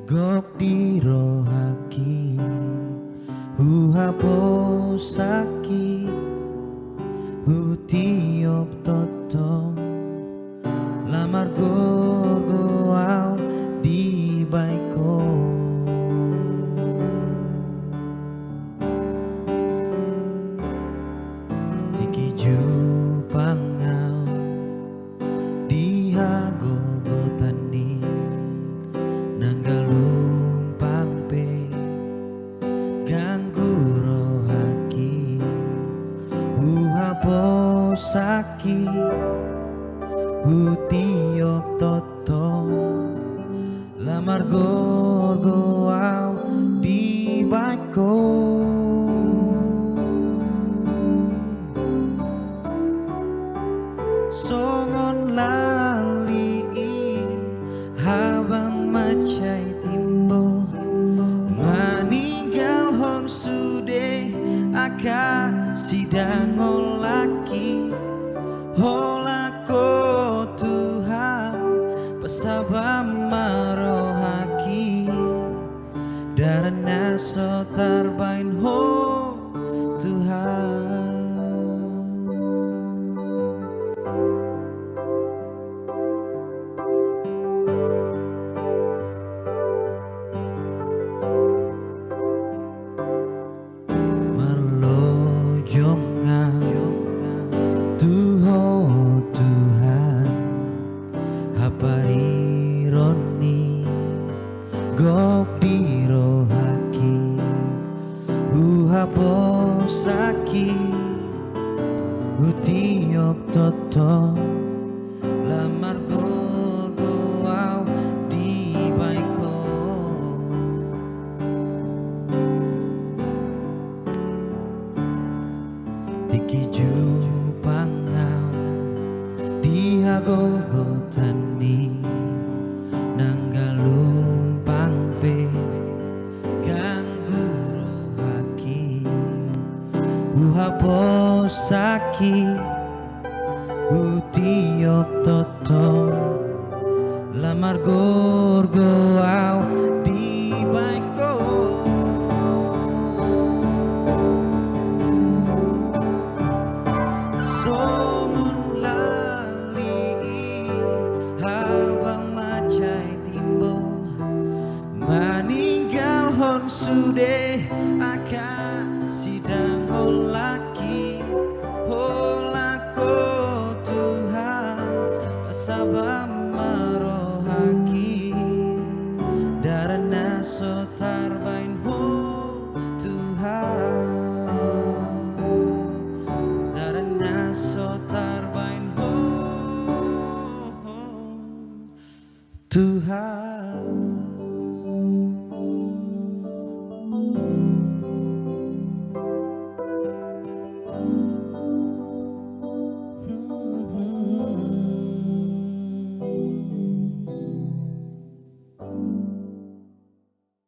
Gok di rohaki Huhaposaki Hutiop totong Lamar gorgoau di baiko Dikiju pangau Dihagogotani Nanggalung pangpe Ganggu rohaki Huhaposaki Hutiop totong Lamar gorgoau di baiko Songon lali habang macai timbo Maninggal hon sude aka sidang olaki Holako Tuhan pesabam marohaki Darana sotarbain ho Tuhan Parironi gok di rohaki Huhaposaki Hutiop totong Lamar gorgoau di baiko Dikiju pangau Dihagogotani Nanggalung pangpe Ganggu rohaki Huhaposaki Hutiop totong Lamar gorgoau di baiko Songon lali habang macai timbo Maninggal hon sude aka sidang olaki Holako Tuhan pasabam marohaki Darana sotarbain ho Tuhan Darana sotarbain ho Tuhan